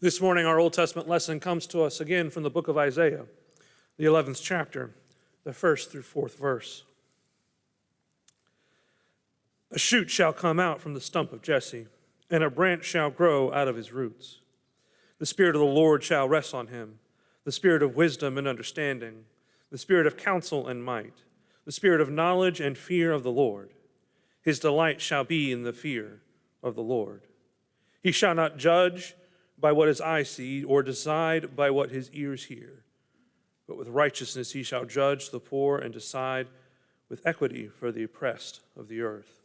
This morning, our Old Testament lesson comes to us again from the book of Isaiah, the 11th chapter, the 1st through 4th verse. A shoot shall come out from the stump of Jesse, and a branch shall grow out of his roots. The Spirit of the Lord shall rest on him, the Spirit of wisdom and understanding, the Spirit of counsel and might, the Spirit of knowledge and fear of the Lord. His delight shall be in the fear of the Lord. He shall not judge by what his eyes see, or decide by what his ears hear. But with righteousness he shall judge the poor and decide with equity for the oppressed of the earth.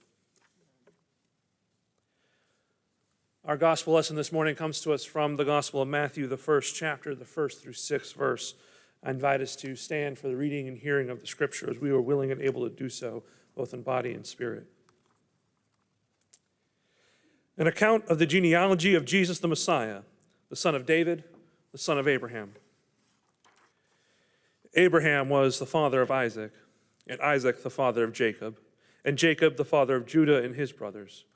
Our gospel lesson this morning comes to us from the Gospel of Matthew, the 1st chapter, the 1st through 6th verse. I invite us to stand for the reading and hearing of the Scripture as we are willing and able to do so, both in body and spirit. An account of the genealogy of Jesus the Messiah, the son of David, the son of Abraham. Abraham was the father of Isaac, and Isaac the father of Jacob, and Jacob the father of Judah and his brothers,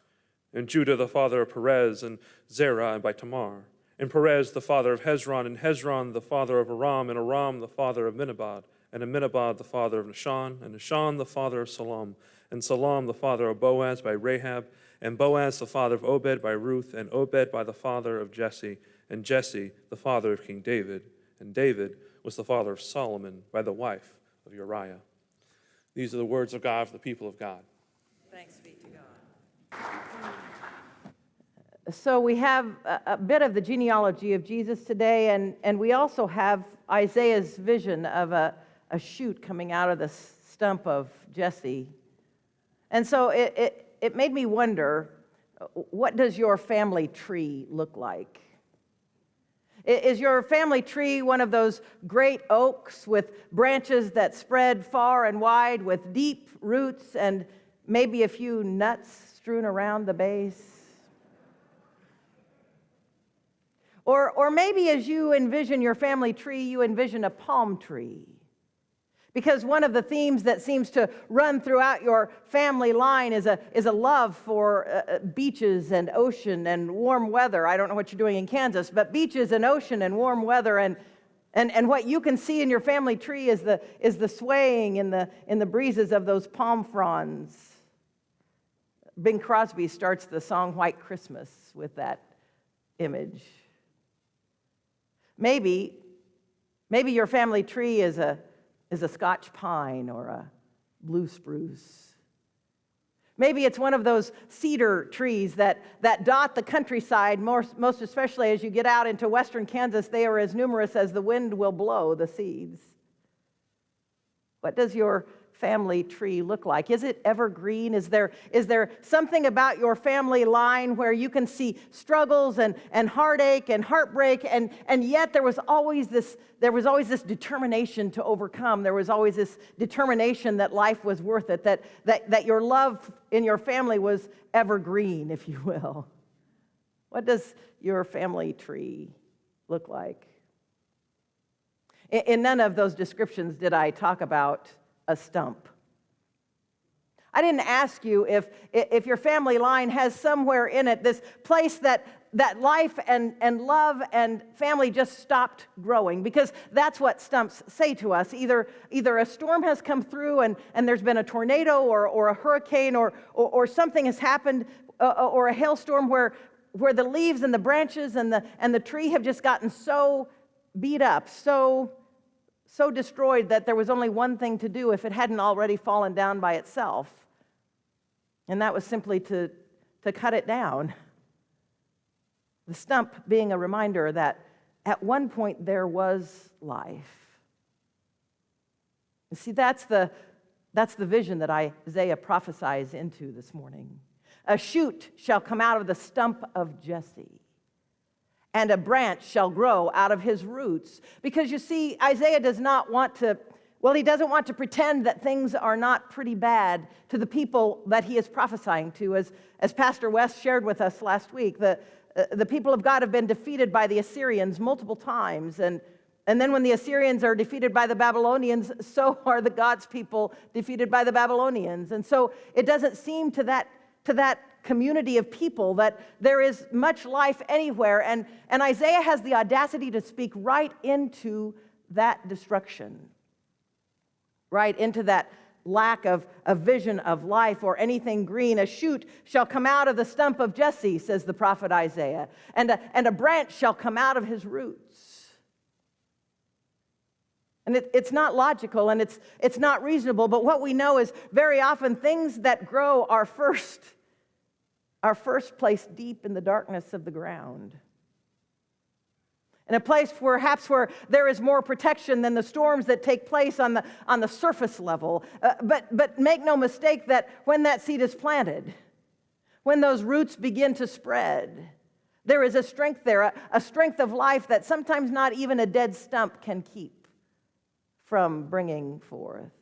and Judah the father of Perez and Zerah and by Tamar, and Perez the father of Hezron, and Hezron the father of Aram, and Aram the father of Minabad, and Aminabad the father of Nahshon, and Nahshon the father of Salam, and Salam the father of Boaz by Rahab, and Boaz the father of Obed by Ruth, and Obed by the father of Jesse, and Jesse the father of King David, and David was the father of Solomon by the wife of Uriah. These are the words of God for the people of God. Thanks be to God. So we have a bit of the genealogy of Jesus today, and we also have Isaiah's vision of a shoot coming out of the stump of Jesse. And so it made me wonder, what does your family tree look like? Is your family tree one of those great oaks with branches that spread far and wide with deep roots and maybe a few nuts strewn around the base? Or maybe as you envision your family tree, you envision a palm tree. Because one of the themes that seems to run throughout your family line is a love for beaches and ocean and warm weather. I don't know what you're doing in Kansas, but beaches and ocean and warm weather, and what you can see in your family tree is the swaying in the breezes of those palm fronds. Bing Crosby starts the song White Christmas with that image. Maybe your family tree is a Scotch pine or a blue spruce. Maybe it's one of those cedar trees that dot the countryside, most especially as you get out into western Kansas. They are as numerous as the wind will blow the seeds. What does your family tree look like? Is it evergreen? Is there something about your family line where you can see struggles and heartache and heartbreak, and yet there was always this determination to overcome. There was always this determination that life was worth it, that your love in your family was evergreen, if you will. What does your family tree look like? In none of those descriptions did I talk about a stump. I didn't ask you if your family line has somewhere in it this place that life and love and family just stopped growing, because that's what stumps say to us. Either a storm has come through and there's been a tornado or a hurricane or something has happened, or a hailstorm where the leaves and the branches and the tree have just gotten so beat up, so destroyed that there was only one thing to do if it hadn't already fallen down by itself. And that was simply to cut it down. The stump being a reminder that at one point there was life. You see, that's the vision that Isaiah prophesies into this morning. A shoot shall come out of the stump of Jesse, and a branch shall grow out of his roots. Because you see, Isaiah doesn't want to pretend that things are not pretty bad to the people that he is prophesying to. As Pastor West shared with us last week, the people of God have been defeated by the Assyrians multiple times. And then when the Assyrians are defeated by the Babylonians, so are the God's people defeated by the Babylonians. And so it doesn't seem to that community of people, that there is much life anywhere. And Isaiah has the audacity to speak right into that destruction, right into that lack of a vision of life or anything green. A shoot shall come out of the stump of Jesse, says the prophet Isaiah, and a branch shall come out of his roots. And it's not logical and it's not reasonable, but what we know is very often things that grow are first placed deep in the darkness of the ground. In a place perhaps where there is more protection than the storms that take place on the surface level. But make no mistake that when that seed is planted, when those roots begin to spread, there is a strength there, a strength of life that sometimes not even a dead stump can keep from bringing forth.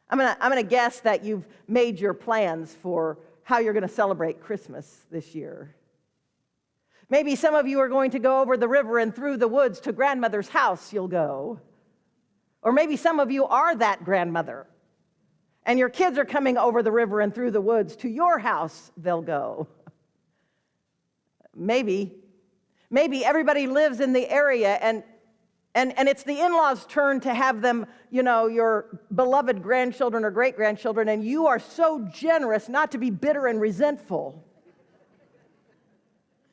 I'm gonna guess that you've made your plans for how you're going to celebrate Christmas this year. Maybe some of you are going to go over the river and through the woods to grandmother's house you'll go. Or maybe some of you are that grandmother, and your kids are coming over the river and through the woods to your house they'll go. Maybe everybody lives in the area and it's the in-laws' turn to have them, your beloved grandchildren or great-grandchildren, and you are so generous not to be bitter and resentful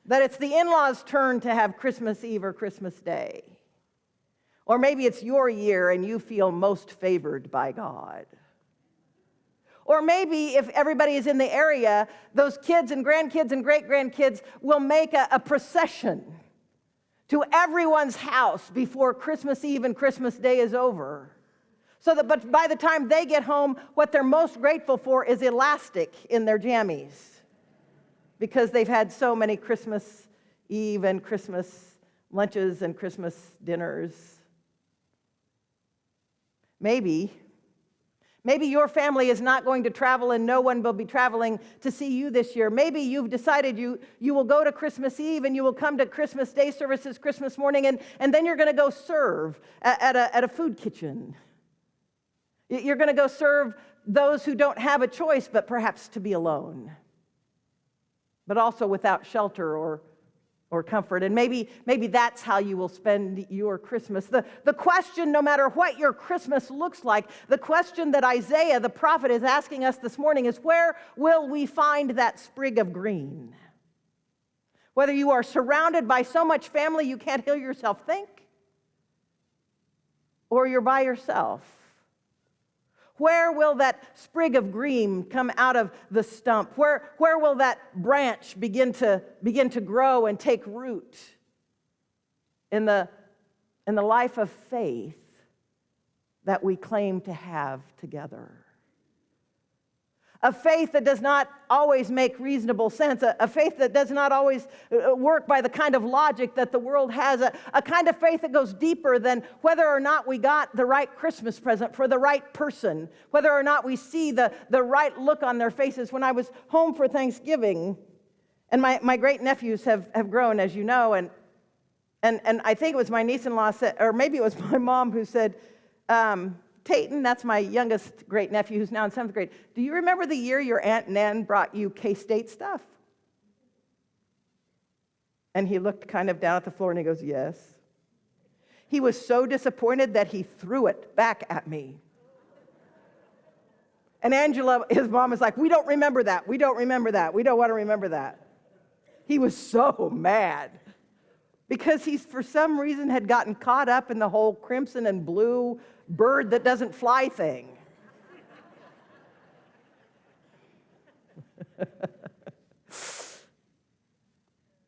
that it's the in-laws' turn to have Christmas Eve or Christmas Day. Or maybe it's your year and you feel most favored by God. Or maybe if everybody is in the area, those kids and grandkids and great-grandkids will make a procession to everyone's house before Christmas Eve and Christmas Day is over. But by the time they get home, what they're most grateful for is elastic in their jammies, because they've had so many Christmas Eve and Christmas lunches and Christmas dinners. Maybe your family is not going to travel and no one will be traveling to see you this year. Maybe you've decided you will go to Christmas Eve and you will come to Christmas Day services Christmas morning, and then you're going to go serve at a food kitchen. You're going to go serve those who don't have a choice but perhaps to be alone, but also without shelter or comfort. And maybe that's how you will spend your Christmas. The question, no matter what your Christmas looks like, the question that Isaiah, the prophet, is asking us this morning is, where will we find that sprig of green? Whether you are surrounded by so much family you can't hear yourself think, or you're by yourself, where will that sprig of green come out of the stump? Where will that branch begin to grow and take root in the life of faith that we claim to have together? A faith that does not always make reasonable sense, a faith that does not always work by the kind of logic that the world has, a kind of faith that goes deeper than whether or not we got the right Christmas present for the right person, whether or not we see the right look on their faces. When I was home for Thanksgiving, and my great-nephews have grown, as you know, and I think it was my niece-in-law said, or maybe it was my mom who said, Tayton, that's my youngest great-nephew who's now in 7th grade, do you remember the year your Aunt Nan brought you K-State stuff? And he looked kind of down at the floor and he goes, yes. He was so disappointed that he threw it back at me. And Angela, his mom, is like, we don't remember that. We don't remember that. We don't want to remember that. He was so mad because he, for some reason, had gotten caught up in the whole crimson and blue bird that doesn't fly thing.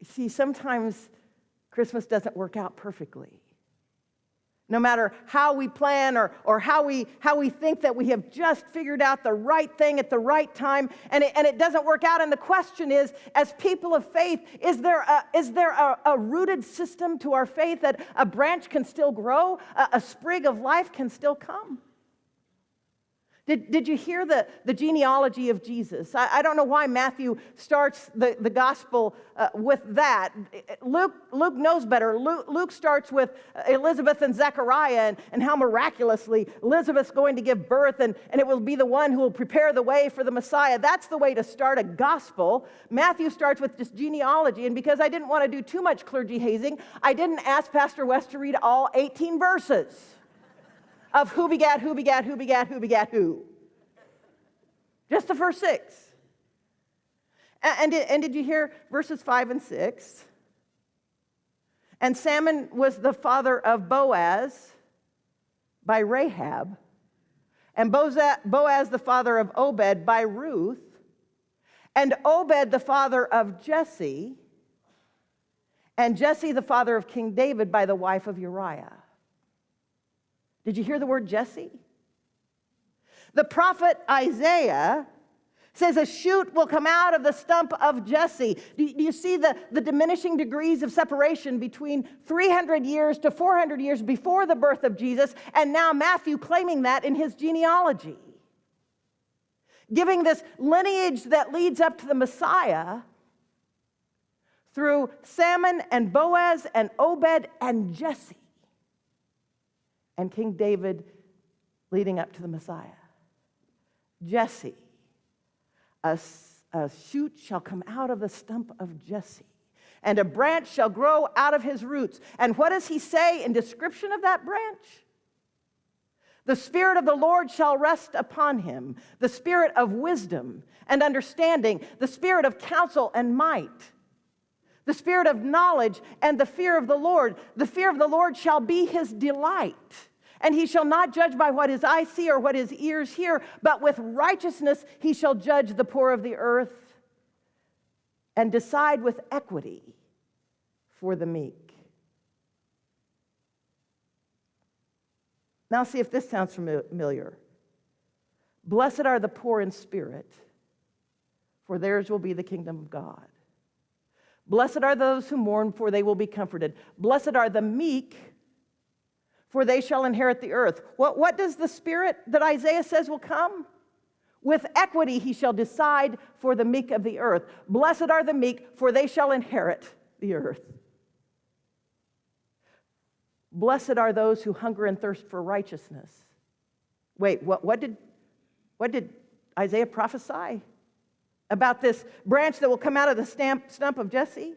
See, sometimes Christmas doesn't work out perfectly. No matter how we plan or how we think that we have just figured out the right thing at the right time, and it doesn't work out. And the question is, as people of faith, is there a rooted system to our faith that a branch can still grow, a sprig of life can still come? Did you hear the genealogy of Jesus? I don't know why Matthew starts the gospel with that. Luke knows better. Luke starts with Elizabeth and Zechariah and how miraculously Elizabeth's going to give birth, and it will be the one who will prepare the way for the Messiah. That's the way to start a gospel. Matthew starts with just genealogy, and because I didn't want to do too much clergy hazing, I didn't ask Pastor West to read all 18 verses of who begat, who begat, who begat, who begat who. Just the first 6. And did you hear verses 5 and 6? And Salmon was the father of Boaz by Rahab, and Boaz the father of Obed by Ruth, and Obed the father of Jesse, and Jesse the father of King David by the wife of Uriah. Did you hear the word Jesse? The prophet Isaiah says a shoot will come out of the stump of Jesse. Do you see the diminishing degrees of separation between 300 years to 400 years before the birth of Jesus, and now Matthew claiming that in his genealogy, giving this lineage that leads up to the Messiah through Salmon and Boaz and Obed and Jesse, and King David leading up to the Messiah. Jesse, a shoot shall come out of the stump of Jesse, and a branch shall grow out of his roots. And what does he say in description of that branch? The Spirit of the Lord shall rest upon him, the Spirit of wisdom and understanding, the Spirit of counsel and might, the Spirit of knowledge and the fear of the Lord. The fear of the Lord shall be his delight. And he shall not judge by what his eyes see or what his ears hear, but with righteousness he shall judge the poor of the earth and decide with equity for the meek. Now see if this sounds familiar. Blessed are the poor in spirit, for theirs will be the kingdom of God. Blessed are those who mourn, for they will be comforted. Blessed are the meek, for they shall inherit the earth. What does the Spirit that Isaiah says will come? With equity he shall decide for the meek of the earth. Blessed are the meek, for they shall inherit the earth. Blessed are those who hunger and thirst for righteousness. Wait, what did Isaiah prophesy about this branch that will come out of the stump of Jesse?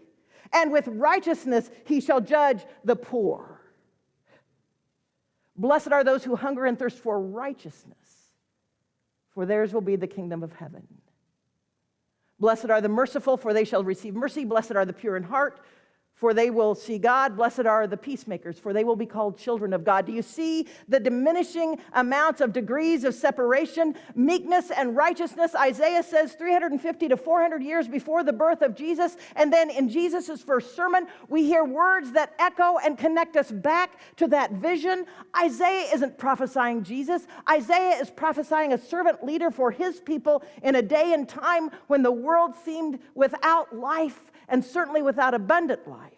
And with righteousness he shall judge the poor. Blessed are those who hunger and thirst for righteousness, for theirs will be the kingdom of heaven. Blessed are the merciful, for they shall receive mercy. Blessed are the pure in heart, for they will see God. Blessed are the peacemakers, for they will be called children of God. Do you see the diminishing amounts of degrees of separation? Meekness and righteousness, Isaiah says 350 to 400 years before the birth of Jesus. And then in Jesus' first sermon, we hear words that echo and connect us back to that vision. Isaiah isn't prophesying Jesus. Isaiah is prophesying a servant leader for his people in a day and time when the world seemed without life, and certainly without abundant life.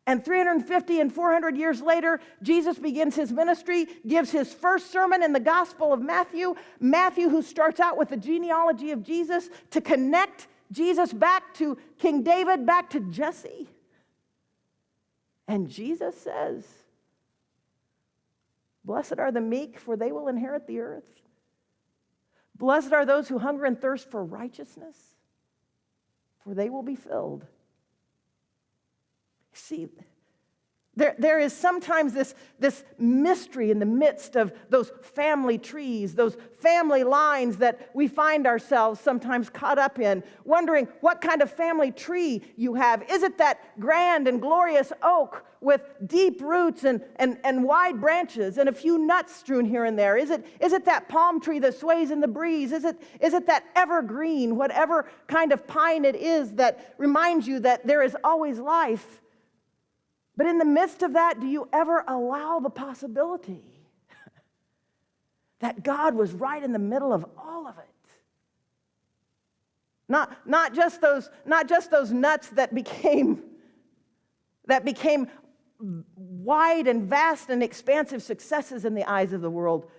And 350 and 400 years later, Jesus begins his ministry, gives his first sermon in the Gospel of Matthew. Matthew, who starts out with the genealogy of Jesus to connect Jesus back to King David, back to Jesse. And Jesus says, blessed are the meek, for they will inherit the earth. Blessed are those who hunger and thirst for righteousness, for they will be filled. See, there is sometimes this mystery in the midst of those family trees, those family lines that we find ourselves sometimes caught up in, wondering what kind of family tree you have. Is it that grand and glorious oak with deep roots and wide branches and a few nuts strewn here and there? Is it that palm tree that sways in the breeze? Is it that evergreen, whatever kind of pine it is that reminds you that there is always life? But in the midst of that, do you ever allow the possibility that God was right in the middle of all of it? Not just those nuts that became wide and vast and expansive successes in the eyes of the world,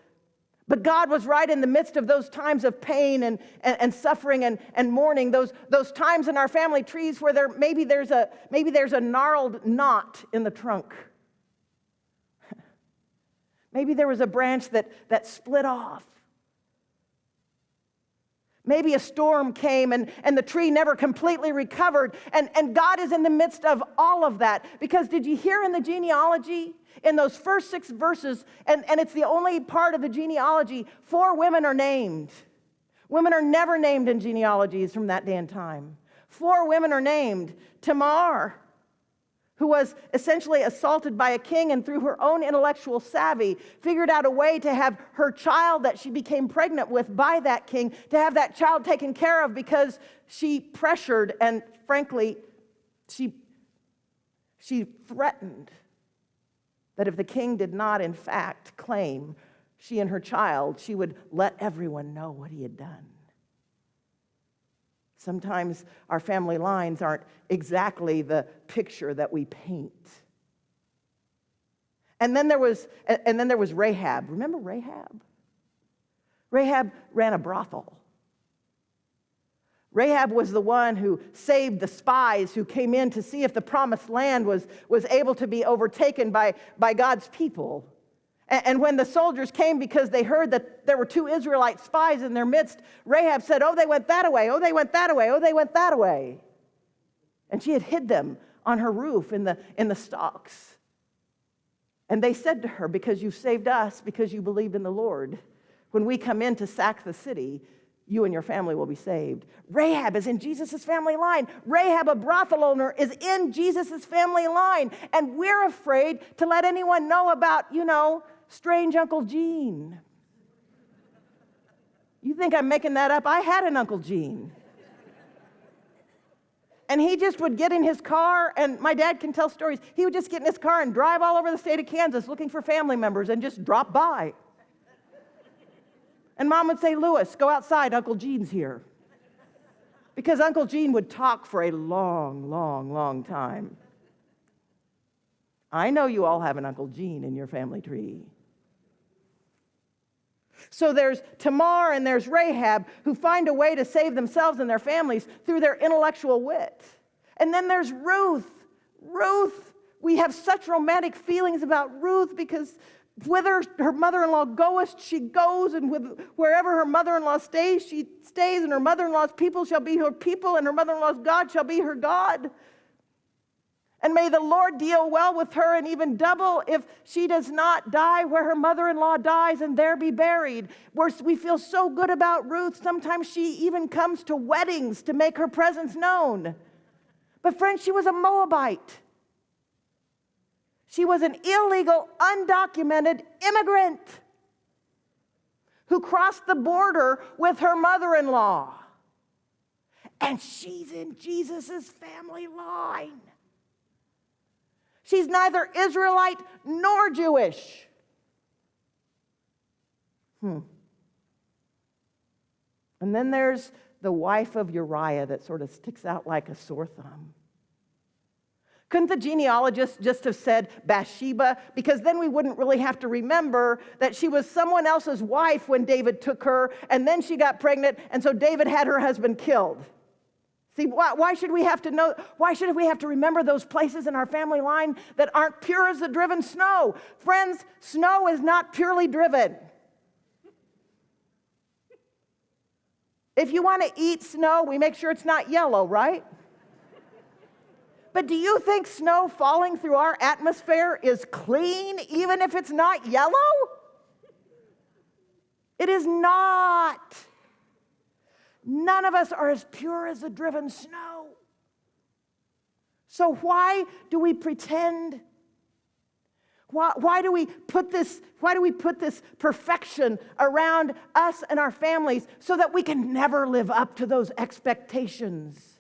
But God was right in the midst of those times of pain and suffering and mourning, those times in our family trees where maybe there's a gnarled knot in the trunk. Maybe there was a branch that split off. Maybe a storm came and the tree never completely recovered. And God is in the midst of all of that. Because did you hear in the genealogy, in those first 6 verses, and it's the only part of the genealogy, 4 women are named. Women are never named in genealogies from that day and time. 4 women are named. Tamar, who was essentially assaulted by a king and through her own intellectual savvy, figured out a way to have her child that she became pregnant with by that king, to have that child taken care of because she pressured and, frankly, she threatened that if the king did not, in fact, claim she and her child, she would let everyone know what he had done. Sometimes our family lines aren't exactly the picture that we paint. And then there was Rahab. Remember Rahab? Rahab ran a brothel. Rahab was the one who saved the spies who came in to see if the promised land was able to be overtaken by God's people. And when the soldiers came because they heard that there were 2 Israelite spies in their midst, Rahab said, "Oh, they went that way. Oh, they went that way. Oh, they went that way." And she had hid them on her roof in the stalks. And they said to her, "Because you saved us, because you believed in the Lord, when we come in to sack the city, you and your family will be saved." Rahab is in Jesus' family line. Rahab, a brothel owner, is in Jesus' family line. And we're afraid to let anyone know about, strange Uncle Gene. You think I'm making that up? I had an Uncle Gene. And he just would get in his car, and my dad can tell stories. He would just get in his car and drive all over the state of Kansas looking for family members and just drop by. And Mom would say, "Lewis, go outside, Uncle Gene's here." Because Uncle Gene would talk for a long, long, long time. I know you all have an Uncle Gene in your family tree. So there's Tamar and there's Rahab who find a way to save themselves and their families through their intellectual wit. And then there's Ruth. Ruth, we have such romantic feelings about Ruth because whither her mother-in-law goeth, she goes, and wherever her mother-in-law stays, she stays, and her mother-in-law's people shall be her people, and her mother-in-law's God shall be her God. And may the Lord deal well with her, and even double if she does not die where her mother-in-law dies and there be buried. We feel so good about Ruth, sometimes she even comes to weddings to make her presence known. But friends, she was a Moabite. She was an illegal, undocumented immigrant who crossed the border with her mother-in-law. And she's in Jesus' family line. She's neither Israelite nor Jewish. And then there's the wife of Uriah that sort of sticks out like a sore thumb. Couldn't the genealogist just have said Bathsheba? Because then we wouldn't really have to remember that she was someone else's wife when David took her, and then she got pregnant, and so David had her husband killed. See, why should we have to know? Why should we have to remember those places in our family line that aren't pure as the driven snow? Friends, snow is not purely driven. If you want to eat snow, we make sure it's not yellow, right? But do you think snow falling through our atmosphere is clean, even if it's not yellow? It is not. None of us are as pure as the driven snow. So why do we pretend? Why do we put this perfection around us and our families so that we can never live up to those expectations?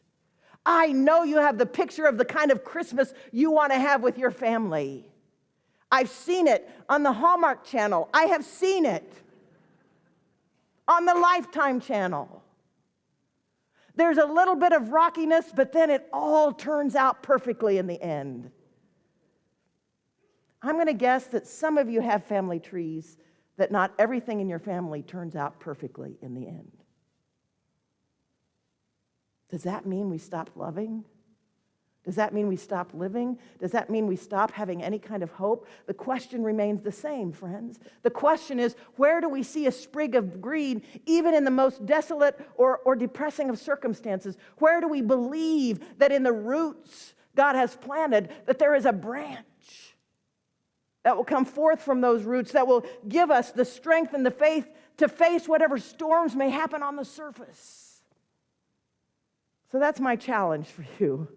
I know you have the picture of the kind of Christmas you want to have with your family. I've seen it on the Hallmark Channel. I have seen it on the Lifetime Channel. There's a little bit of rockiness, but then it all turns out perfectly in the end. I'm going to guess that some of you have family trees that not everything in your family turns out perfectly in the end. Does that mean we stop loving? Does that mean we stop living? Does that mean we stop having any kind of hope? The question remains the same, friends. The question is, where do we see a sprig of green, even in the most desolate or depressing of circumstances? Where do we believe that in the roots God has planted, that there is a branch that will come forth from those roots, that will give us the strength and the faith to face whatever storms may happen on the surface? So that's my challenge for you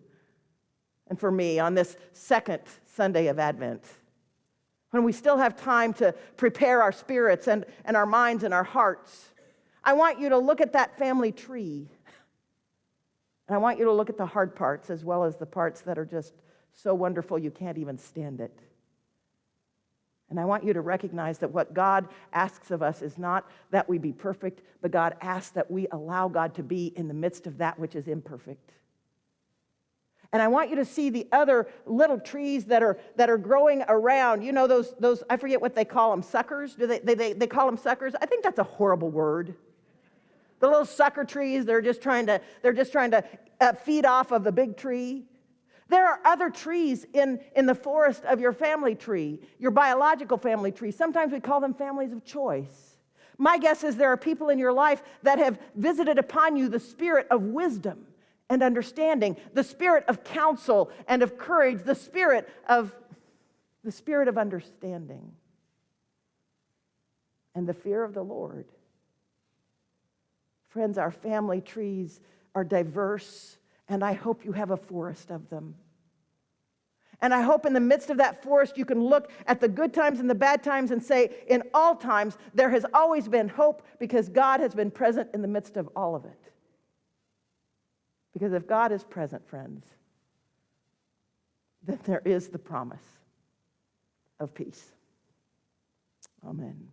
and for me on this second Sunday of Advent, when we still have time to prepare our spirits and our minds and our hearts. I want you to look at that family tree, and I want you to look at the hard parts as well as the parts that are just so wonderful you can't even stand it. And I want you to recognize that what God asks of us is not that we be perfect, but God asks that we allow God to be in the midst of that which is imperfect. And I want you to see the other little trees that are growing around. You know those I forget what they call them, suckers? Do they call them suckers? I think that's a horrible word. The little sucker trees, they're just trying to feed off of the big tree. There are other trees in the forest of your family tree, your biological family tree. Sometimes we call them families of choice. My guess is there are people in your life that have visited upon you the spirit of wisdom and understanding, the spirit of counsel and of courage, the spirit of understanding and the fear of the Lord. Friends, our family trees are diverse, and I hope you have a forest of them. And I hope in the midst of that forest you can look at the good times and the bad times and say, in all times, there has always been hope because God has been present in the midst of all of it. Because if God is present, friends, then there is the promise of peace. Amen.